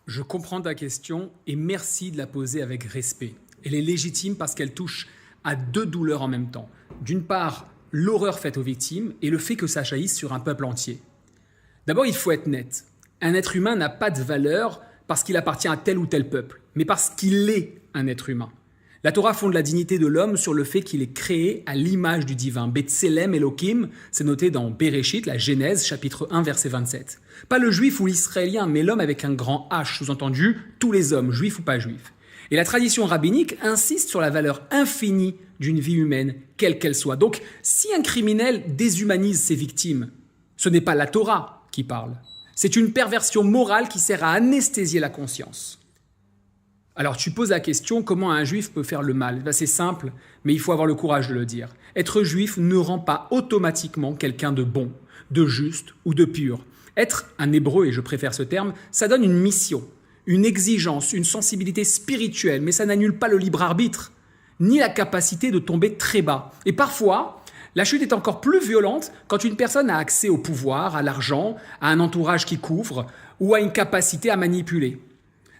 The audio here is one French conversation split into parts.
Je comprends ta question et merci de la poser avec respect. Elle est légitime parce qu'elle touche à deux douleurs en même temps. D'une part, l'horreur faite aux victimes et le fait que ça jaillisse sur un peuple entier. D'abord, il faut être net. Un être humain n'a pas de valeur parce qu'il appartient à tel ou tel peuple, mais parce qu'il est un être humain. La Torah fonde la dignité de l'homme sur le fait qu'il est créé à l'image du divin. Betselem Elohim, c'est noté dans Bereshit, la Genèse, chapitre 1, verset 27. Pas le juif ou l'israélien, mais l'homme avec un grand H, sous-entendu tous les hommes, juifs ou pas juifs. Et la tradition rabbinique insiste sur la valeur infinie d'une vie humaine, quelle qu'elle soit. Donc, si un criminel déshumanise ses victimes, ce n'est pas la Torah qui parle. C'est une perversion morale qui sert à anesthésier la conscience. Alors tu poses la question, comment un juif peut faire le mal ? C'est simple, mais il faut avoir le courage de le dire. Être juif ne rend pas automatiquement quelqu'un de bon, de juste ou de pur. Être un hébreu, et je préfère ce terme, ça donne une mission, une exigence, une sensibilité spirituelle, mais ça n'annule pas le libre arbitre, ni la capacité de tomber très bas. Et parfois, la chute est encore plus violente quand une personne a accès au pouvoir, à l'argent, à un entourage qui couvre, ou à une capacité à manipuler.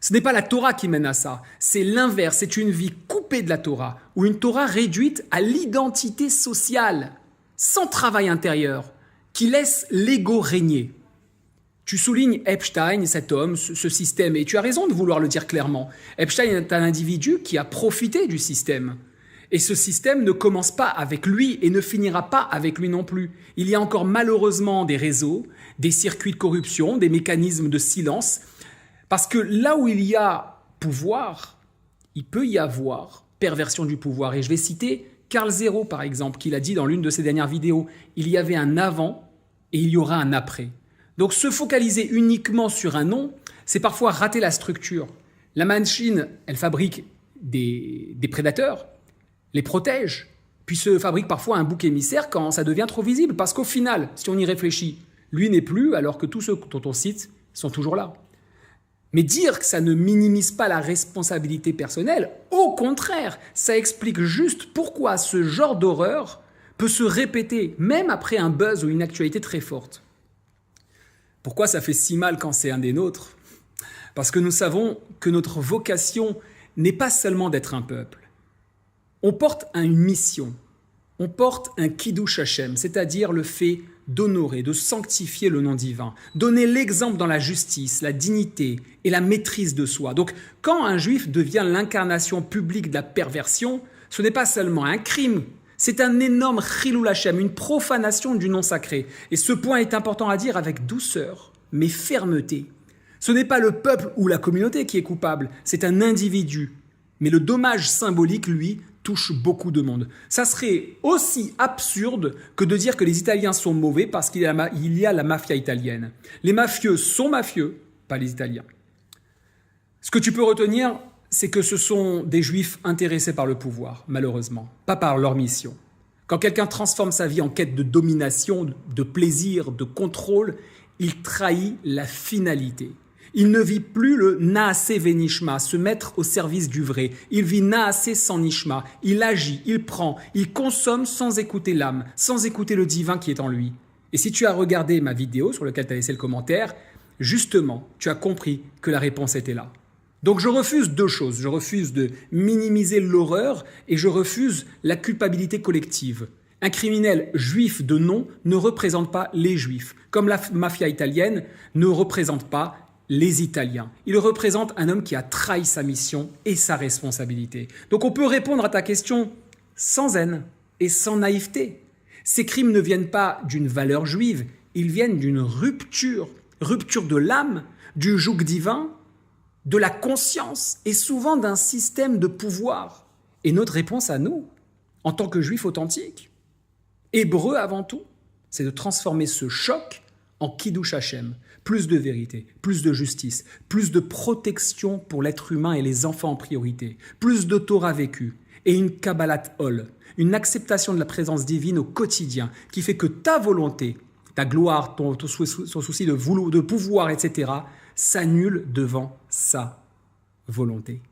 Ce n'est pas la Torah qui mène à ça, c'est l'inverse, c'est une vie coupée de la Torah, ou une Torah réduite à l'identité sociale, sans travail intérieur, qui laisse l'ego régner. Tu soulignes Epstein, cet homme, ce système, et tu as raison de vouloir le dire clairement. Epstein est un individu qui a profité du système. Et ce système ne commence pas avec lui et ne finira pas avec lui non plus. Il y a encore malheureusement des réseaux, des circuits de corruption, des mécanismes de silence. Parce que là où il y a pouvoir, il peut y avoir perversion du pouvoir. Et je vais citer Karl Zero, par exemple, qui l'a dit dans l'une de ses dernières vidéos. Il y avait un avant et il y aura un après. Donc se focaliser uniquement sur un nom, c'est parfois rater la structure. La machine, elle fabrique des prédateurs, les protège, puis se fabrique parfois un bouc émissaire quand ça devient trop visible. Parce qu'au final, si on y réfléchit, lui n'est plus alors que tous ceux dont on cite sont toujours là. Mais dire que ça ne minimise pas la responsabilité personnelle, au contraire, ça explique juste pourquoi ce genre d'horreur peut se répéter, même après un buzz ou une actualité très forte. Pourquoi ça fait si mal quand c'est un des nôtres ? Parce que nous savons que notre vocation n'est pas seulement d'être un peuple. On porte une mission, on porte un Kiddush Hashem, c'est-à-dire le fait d'honorer, de sanctifier le nom divin, donner l'exemple dans la justice, la dignité et la maîtrise de soi. Donc, quand un juif devient l'incarnation publique de la perversion, ce n'est pas seulement un crime, c'est un énorme chilul Hashem, une profanation du nom sacré. Et ce point est important à dire avec douceur, mais fermeté. Ce n'est pas le peuple ou la communauté qui est coupable, c'est un individu. Mais le dommage symbolique, lui, touche beaucoup de monde. Ça serait aussi absurde que de dire que les Italiens sont mauvais parce qu'il y a la mafia italienne. Les mafieux sont mafieux, pas les Italiens. Ce que tu peux retenir, c'est que ce sont des Juifs intéressés par le pouvoir, malheureusement, pas par leur mission. Quand quelqu'un transforme sa vie en quête de domination, de plaisir, de contrôle, il trahit la finalité. Il ne vit plus le Naaseh Venishma, se mettre au service du vrai. Il vit Naaseh sans Nishma. Il agit, il prend, il consomme sans écouter l'âme, sans écouter le divin qui est en lui. Et si tu as regardé ma vidéo sur laquelle tu as laissé le commentaire, justement, tu as compris que la réponse était là. Donc je refuse deux choses. Je refuse de minimiser l'horreur et je refuse la culpabilité collective. Un criminel juif de nom ne représente pas les juifs, comme la mafia italienne ne représente pas les Italiens. Il représente un homme qui a trahi sa mission et sa responsabilité. Donc on peut répondre à ta question sans haine et sans naïveté. Ces crimes ne viennent pas d'une valeur juive, ils viennent d'une rupture de l'âme, du joug divin, de la conscience et souvent d'un système de pouvoir. Et notre réponse à nous, en tant que juifs authentiques, hébreux avant tout, c'est de transformer ce choc en Kiddush Hashem. Plus de vérité, plus de justice, plus de protection pour l'être humain et les enfants en priorité, plus de Torah vécue et une Kabbalat Ol, une acceptation de la présence divine au quotidien qui fait que ta volonté, ta gloire, ton souci de pouvoir, etc., s'annule devant sa volonté.